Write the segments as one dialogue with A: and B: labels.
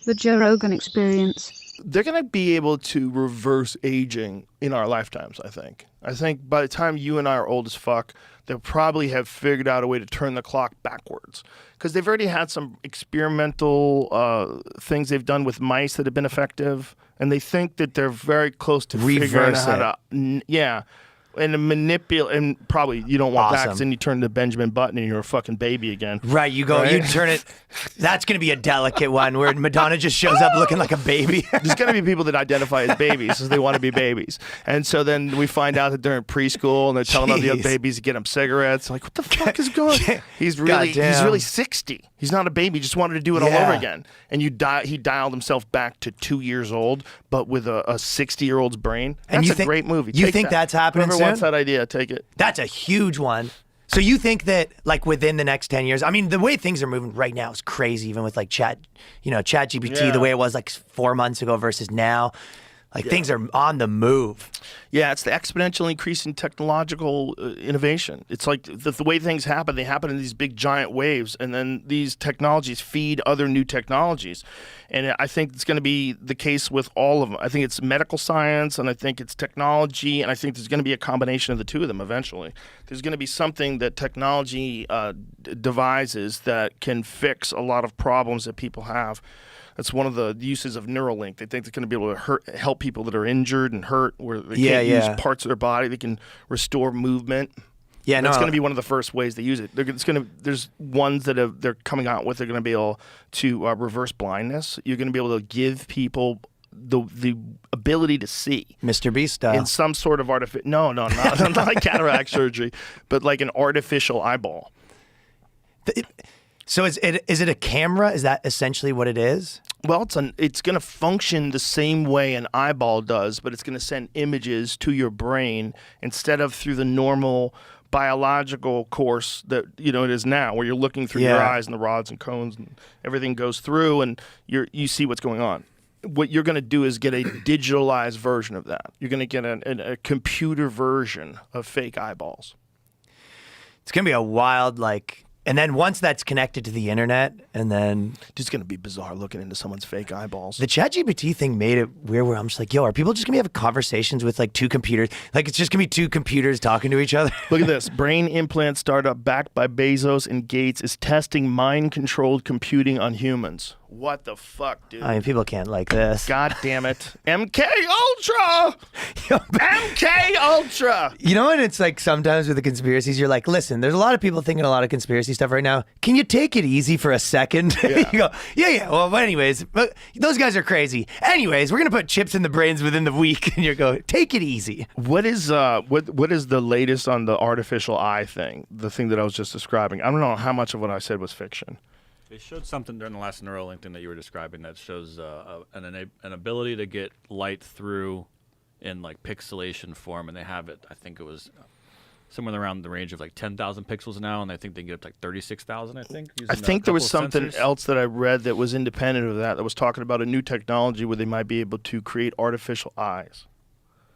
A: The Joe Rogan Experience.
B: They're going to be able to reverse aging in our lifetimes, I think. I think by the time you and I are old as fuck, they'll probably have figured out a way to turn the clock backwards. Because they've already had some experimental things they've done with mice that have been effective. And they think that they're very close to figuring out how to... Yeah. And manipulate, and probably you don't want that, because then you turn to Benjamin Button and you're a fucking baby again.
C: Right, you go, you turn it. That's going to be a delicate one where Madonna just shows up looking like a baby.
B: There's going to be people that identify as babies because they want to be babies. And so then we find out that they're in preschool and they're telling all the other babies to get them cigarettes. Like, what the fuck is going on? He's really 60. He's not a baby. He just wanted to do it all over again. And he dialed himself back to 2 years old, but with a 60-year-old's brain. That's a great movie.
C: You think that's happening soon?
B: What's that idea? Take it.
C: That's a huge one. So you think that, like, within the next 10 years, I mean, the way things are moving right now is crazy, even with, like, ChatGPT, the way it was, like, 4 months ago versus now. Like, things are on the move.
B: Yeah, it's the exponential increase in technological innovation. It's like the way things happen, they happen in these big giant waves, and then these technologies feed other new technologies. And I think it's going to be the case with all of them. I think it's medical science, and I think it's technology, and I think there's going to be a combination of the two of them eventually. There's going to be something that technology devises that can fix a lot of problems that people have. That's one of the uses of Neuralink. They think they're going to be able to help people that are injured and hurt, where they can't use parts of their body. They can restore movement. Yeah, that's going to be one of the first ways they use it. There's ones that they're coming out with. They're going to be able to reverse blindness. You're going to be able to give people the ability to see.
C: Mr. Beast style.
B: In some sort of artificial... No, not like cataract surgery, but like an artificial eyeball.
C: So is it a camera? Is that essentially what it is?
B: Well, it's going to function the same way an eyeball does, but it's going to send images to your brain instead of through the normal biological course that it is now, where you're looking through your eyes and the rods and cones and everything goes through and you see what's going on. What you're going to do is get a digitalized version of that. You're going to get a computer version of fake eyeballs.
C: It's going to be a wild, and then once that's connected to the internet, and then...
B: It's going to be bizarre looking into someone's fake eyeballs.
C: The ChatGPT thing made it weird where I'm just like, yo, are people just going to be having conversations with two computers? Like, it's just going to be two computers talking to each other?
B: Look at this. Brain implant startup backed by Bezos and Gates is testing mind-controlled computing on humans. What the fuck, dude?
C: I mean, people can't like this.
B: God damn it. MK Ultra! MK Ultra!
C: You know what it's like sometimes with the conspiracies? You're like, listen, there's a lot of people thinking a lot of conspiracy stuff right now. Can you take it easy for a second?
B: Yeah.
C: You go, yeah. Well, but anyways, those guys are crazy. Anyways, we're going to put chips in the brains within the week. And you go, take it easy.
B: What is the latest on the artificial eye thing? The thing that I was just describing. I don't know how much of what I said was fiction.
D: They showed something during the last Neuralink thing that you were describing that shows an ability to get light through in pixelation form, and they have it. I think it was somewhere around the range of 10,000 pixels now, and I think they can get up to 36,000. I think.
B: I think there was something else that I read that was independent of that was talking about a new technology where they might be able to create artificial eyes.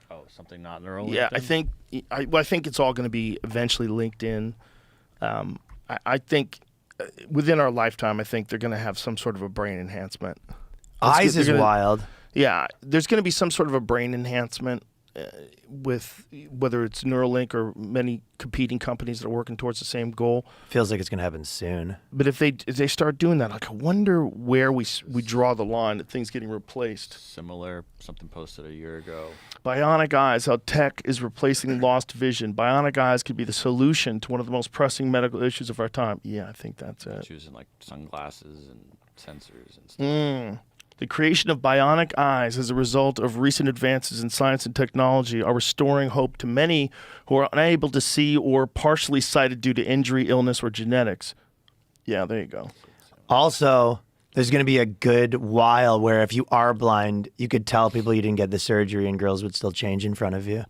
D: Oh, something not Neuralink.
B: Yeah, I think it's all going to be eventually linked in. I think. Within our lifetime, I think they're going to have some sort of a brain enhancement.
C: Eyes is wild.
B: Yeah, there's going to be some sort of a brain enhancement with whether it's Neuralink or many competing companies that are working towards the same goal.
C: Feels like it's going to happen soon.
B: But if they start doing that, I wonder where we draw the line at things getting replaced.
D: Similar, something posted a year ago.
B: Bionic eyes, how tech is replacing lost vision. Bionic eyes could be the solution to one of the most pressing medical issues of our time. Yeah, I think that's it.
D: It's using sunglasses and sensors and stuff.
B: The creation of bionic eyes as a result of recent advances in science and technology are restoring hope to many who are unable to see or partially sighted due to injury, illness, or genetics. Yeah, there you go.
C: Also, there's going to be a good while where if you are blind, you could tell people you didn't get the surgery and girls would still change in front of you.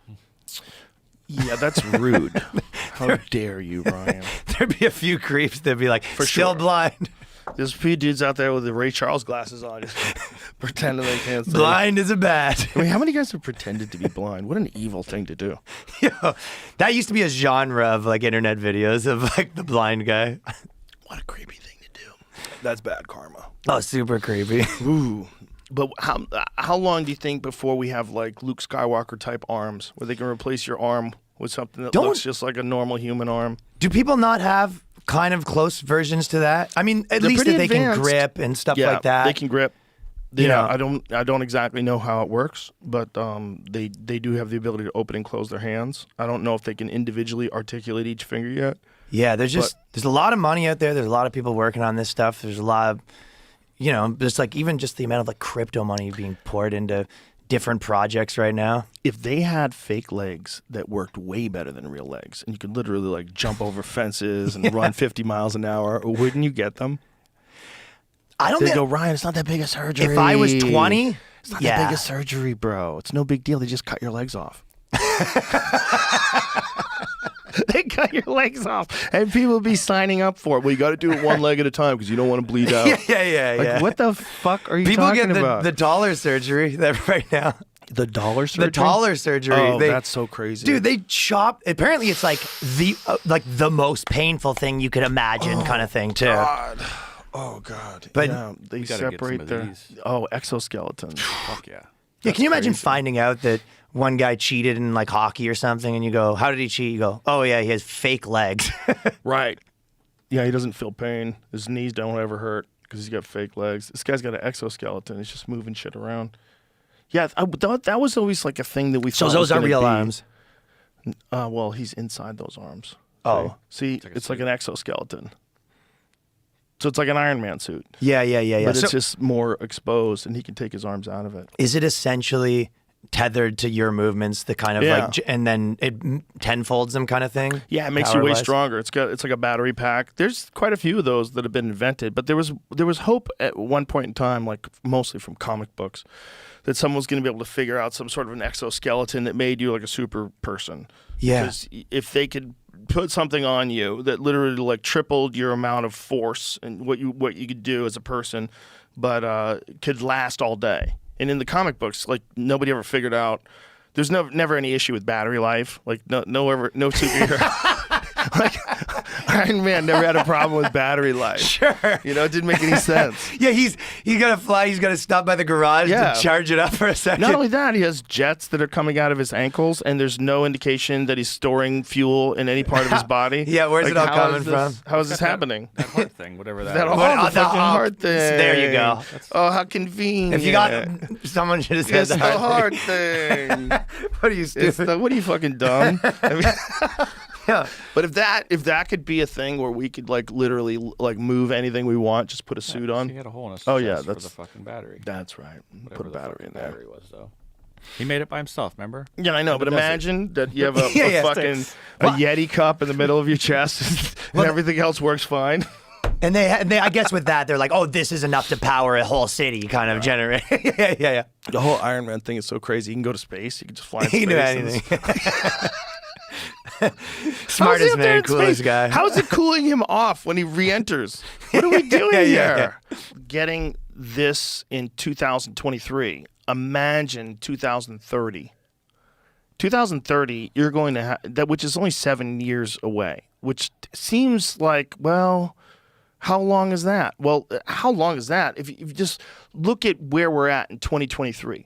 B: Yeah, that's rude. How dare you, Ryan?
C: There'd be a few creeps that'd be like, still blind.
B: There's a few dudes out there with the Ray Charles glasses on, just pretending they can't see.
C: Blind is a bad.
B: I mean, how many guys have pretended to be blind? What an evil thing to do.
C: Yo, that used to be a genre of internet videos of the blind guy.
B: What a creepy thing to do. That's bad karma.
C: Oh, super creepy.
B: Ooh. But how long do you think before we have like Luke Skywalker type arms where they can replace your arm with something that looks just like a normal human arm?
C: Do people not have kind of close versions to that? I mean, at
B: They're
C: least that
B: pretty
C: they can
B: advanced.
C: grip and stuff
B: Yeah,
C: like that.
B: they can grip.
C: You know.
B: I don't exactly know how it works, but they do have the ability to open and close their hands. I don't know if they can individually articulate each finger yet.
C: Yeah, there's a lot of money out there. There's a lot of people working on this stuff. There's a lot of, just like even just the amount of like crypto money being poured into different projects right now.
B: If they had fake legs that worked way better than real legs, and you could literally like jump over fences and run 50 miles an hour, wouldn't you get them?
C: I don't
B: They
C: think.
B: go, Ryan, it's not that big a surgery.
C: If I was 20,
B: it's not that big a surgery, bro. It's no big deal. They just cut your legs off. They cut your legs off, and people be signing up for it. Well, you got to do it one leg at a time because you don't want to bleed out.
C: yeah.
B: What the fuck are you
C: People
B: talking
C: get
B: about?
C: the dollar surgery that right now.
B: The dollar surgery?
C: The dollar surgery.
B: Oh, that's so crazy.
C: Dude, they chop. Apparently, it's like the most painful thing you could imagine, kind of thing too.
B: God. Oh God.
C: But
B: yeah, they
D: gotta get some
B: separate
D: of
B: their
D: these.
B: exoskeletons.
D: Fuck yeah.
C: Yeah, can you imagine
B: crazy.
C: finding out that one guy cheated in like hockey or something, and you go, "How did he cheat?" You go, "Oh yeah, he has fake legs."
B: Right. Yeah, he doesn't feel pain. His knees don't ever hurt because he's got fake legs. This guy's got an exoskeleton. He's just moving shit around. Yeah, that was always like a thing that we
C: So
B: thought
C: those
B: was
C: aren't
B: gonna
C: real
B: be.
C: arms.
B: Well, he's inside those arms.
C: Oh.
B: See, it's like an exoskeleton. So it's like an Iron Man suit.
C: Yeah.
B: But
C: So
B: it's just more exposed, and he can take his arms out of it.
C: is it essentially tethered to your movements, the kind of
B: Yeah.
C: and then it tenfolds them kind of thing?
B: Yeah, it makes you way
C: power-wise?
B: stronger. It's like a battery pack. There's quite a few of those that have been invented, but there was hope at one point in time, like mostly from comic books, that someone was going to be able to figure out some sort of an exoskeleton that made you like a super person.
C: Yeah.
B: Because if they could put something on you that literally like tripled your amount of force and what you could do as a person, but could last all day. And in the comic books, like nobody ever figured out. There's never any issue with battery life. Like no superhero. Like Iron Man never had a problem with battery life.
C: Sure.
B: You know, it didn't make any sense.
C: Yeah, he's got to fly. He's got to stop by the garage
B: Yeah.
C: to charge it up for a second.
B: Not only that, he has jets that are coming out of his ankles, and there's no indication that he's storing fuel in any part of his body.
C: Yeah, where's it all
B: how
C: coming
B: is this-
C: from?
B: How is this happening?
D: That heart thing, whatever that
B: That
D: is.
B: the
C: the
B: fucking heart thing.
C: There you go.
B: Oh, how convenient.
C: If you got someone should have said
B: It's the
C: that.
B: heart thing.
C: What are you stupid?
B: What are you fucking dumb? I mean,
C: Yeah.
B: but if that could be a thing where we could like literally like move anything we want, just put a suit on.
D: He had a hole in his
B: Oh,
D: chest
B: yeah,
D: for
B: that's-
D: the fucking battery.
B: That's right.
D: Whatever
B: Put a
D: the
B: battery
D: fucking
B: in there.
D: battery was, though. He made it by himself, remember?
B: Yeah, I know,
D: In the
B: but
D: desert.
B: imagine that you have a,
C: Yeah, yeah.
B: fucking a Yeti cup in the middle of your chest, and everything else works fine.
C: And they, I guess with that, they're like, oh, this is enough to power a whole city, kind of generate. yeah.
B: The whole Iron Man thing is so crazy. You can go to space. You can just fly in
C: He
B: space.
C: can do
B: and
C: anything.
B: How's he
C: Smartest
B: up there
C: man,
B: in
C: coolest
B: space?
C: guy.
B: How is it cooling him off when he re-enters? What are we doing
C: Yeah.
B: here? Getting this in 2023. Imagine 2030. 2030, you're going to have that, which is only 7 years away. Which seems like, well, how long is that? Well, how long is that? If you just look at where we're at in 2023,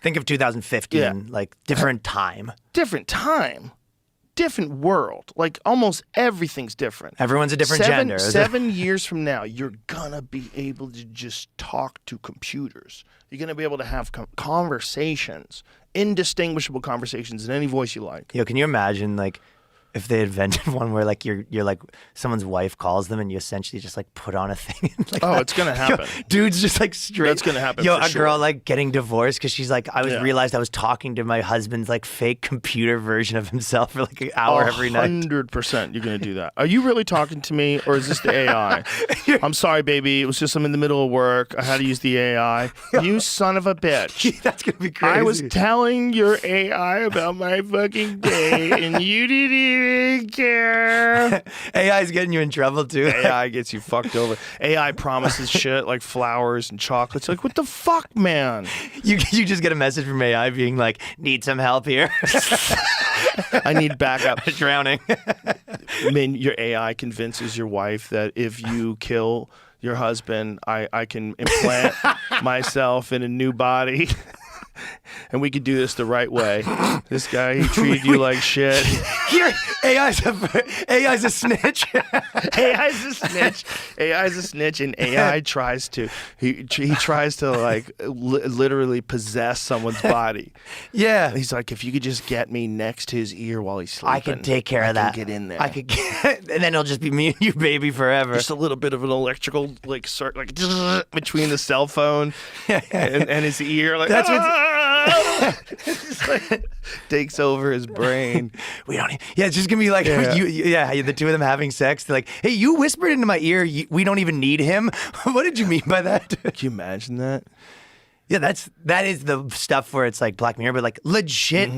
C: Think of 2015,
B: Yeah.
C: like different time.
B: different time, different world. Like almost everything's different.
C: Everyone's a different gender.
B: 7 years from now, you're gonna be able to just talk to computers. You're gonna be able to have conversations, indistinguishable conversations in any voice you like.
C: Yo, can you imagine like if they invented one where like you're like someone's wife calls them and you essentially just like put on a thing? And, like,
B: Oh, it's gonna happen.
C: Yo, dude's just like straight.
B: That's gonna happen
C: Yo,
B: for
C: a
B: sure.
C: girl like getting divorced because she's like,
B: Yeah.
C: realized I was talking to my husband's like fake computer version of himself for like an hour every night.
B: 100% you're gonna do that. Are you really talking to me, or is this the AI? I'm sorry, baby. It was just I'm in the middle of work. I had to use the AI. You son of a bitch.
C: That's gonna be crazy.
B: I was telling your AI about my fucking day, and you didn't even care.
C: AI is getting you in trouble too.
B: AI gets you fucked over. AI promises shit like flowers and chocolates. Like, what the fuck, man?
C: You just get a message from AI being like, need some help here.
B: I need backup.
C: Drowning.
B: I mean, your AI convinces your wife that if you kill your husband. I can implant myself in a new body. And we could do this the right way. This guy, he treated you like shit.
C: Here, AI's a snitch.
B: AI's a snitch. AI's a snitch, and AI tries to he tries to like literally possess someone's body.
C: Yeah.
B: He's like, if you could just get me next to his ear while he's sleeping,
C: I could take care of that.
B: I can get in there.
C: And then it'll just be me and you, baby, forever.
B: Just a little bit of an electrical like between the cell phone and his ear. Like
C: That's
B: just like takes over his brain.
C: We don't. Yeah, it's just gonna be like the two of them having sex. They're like, hey, you whispered into my ear. We don't even need him. What did you mean by that?
B: Can you imagine that?
C: Yeah, that is the stuff where it's like Black Mirror, but like legit.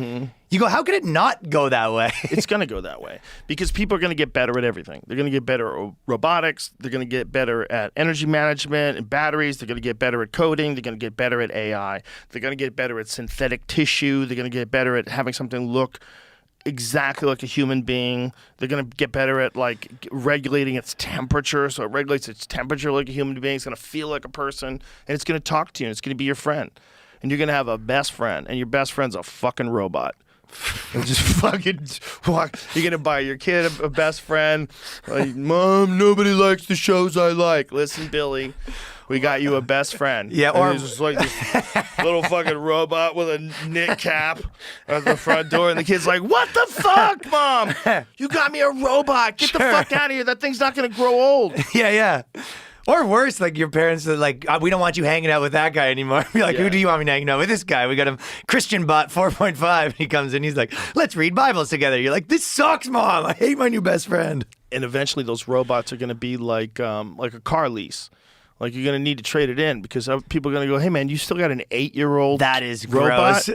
C: You go, how could it not go that way?
B: It's going to go that way because people are going to get better at everything. They're going to get better at robotics. They're going to get better at energy management and batteries. They're going to get better at coding. They're going to get better at AI. They're going to get better at synthetic tissue. They're going to get better at having something look exactly like a human being. They're going to get better at like regulating its temperature, so it regulates its temperature like a human being. It's going to feel like a person, and it's going to talk to you, and it's going to be your friend. And you're going to have a best friend, and your best friend's a fucking robot. And just fucking walk. You're going to buy your kid a best friend. Like, Mom, nobody likes the shows I like. Listen, Billy, we got you a best friend.
C: Yeah,
B: and
C: or
B: it's just like this little fucking robot with a knit cap at the front door, and the kid's like, "What the fuck, Mom? You got me a robot. Get the fuck out of here. That thing's not gonna grow old."
C: Yeah. Or worse, like your parents are like, we don't want you hanging out with that guy anymore. Be like, who do you want me to hang out with? This guy. We got him Christian bot 4.5. He comes in, he's like, let's read Bibles together. You're like, this sucks, Mom. I hate my new best friend.
B: And eventually, those robots are gonna be like a car lease. Like, you're going to need to trade it in because people are going to go, hey, man, you still got an 8-year-old
C: That is
B: robot?
C: gross.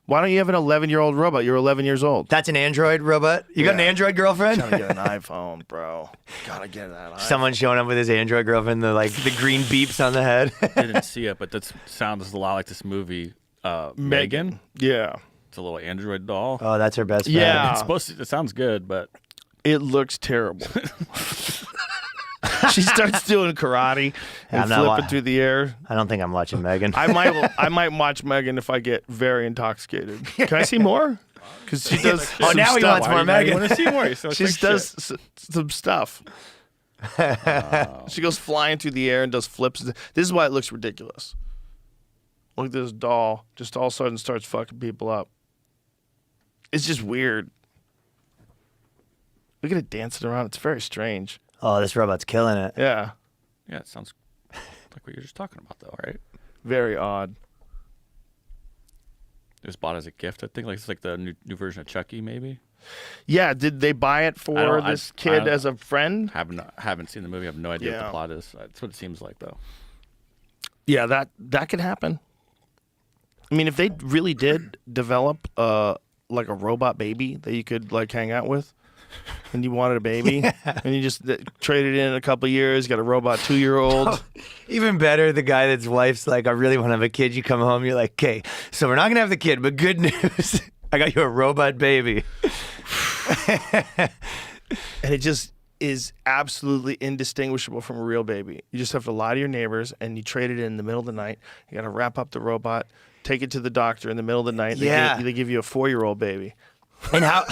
B: Why don't you have an 11-year-old robot? You're 11 years old.
C: That's an Android robot? You got an Android girlfriend?
B: Gotta get an iPhone, bro. Gotta get that iPhone.
C: Someone showing up with his Android girlfriend, the green beeps on the head.
D: I didn't see it, but that sounds a lot like this movie, Megan.
B: Yeah.
D: It's a little Android doll.
C: Oh, that's her best friend.
B: Yeah.
D: It's supposed to. It sounds good, but
B: It looks terrible. She starts doing karate and flipping through the air.
C: I don't think I'm watching Megan.
B: I might watch Megan if I get very intoxicated. Can I see more? Because she does.
C: Oh, now he wants more Megan.
D: I want to see more. So
B: She does some stuff. She goes flying through the air and does flips. This is why it looks ridiculous. Look at this doll. Just all of a sudden starts fucking people up. It's just weird. Look at it dancing around. It's very strange.
C: Oh, this robot's killing it.
B: Yeah.
D: Yeah, it sounds like what you're just talking about, though, right?
B: Very odd.
D: It was bought as a gift, I think. Like it's like the new version of Chucky, maybe.
B: Yeah. Did they buy it for this kid as a friend?
D: Haven't seen the movie. I have no idea what the plot is. That's what it seems like, though.
B: Yeah, that could happen. I mean, if they really did develop like a robot baby that you could like hang out with, and you wanted a baby, and you just traded in a couple of years, got a robot 2-year-old.
C: Even better, the guy that's wife's like, I really want to have a kid. You come home, you're like, okay, so we're not going to have the kid, but good news. I got you a robot baby.
B: And it just is absolutely indistinguishable from a real baby. You just have to lie to your neighbors, and you trade it in the middle of the night. You got to wrap up the robot, take it to the doctor in the middle of the night. They give you a 4-year-old baby.
C: And how...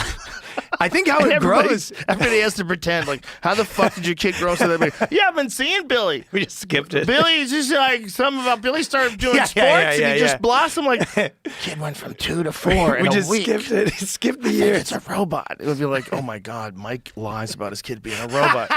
C: I think how it grows.
B: Everybody has to pretend like, how the fuck did your kid grow so that big? Yeah, I've been seeing Billy.
C: We just skipped it.
B: Billy's just like something about Billy started doing sports and he just blossomed like kid went from 2 to 4 in a week.
C: We just skipped it. Skipped the year.
B: It's a robot. It would be like, oh my God, Mike lies about his kid being a robot.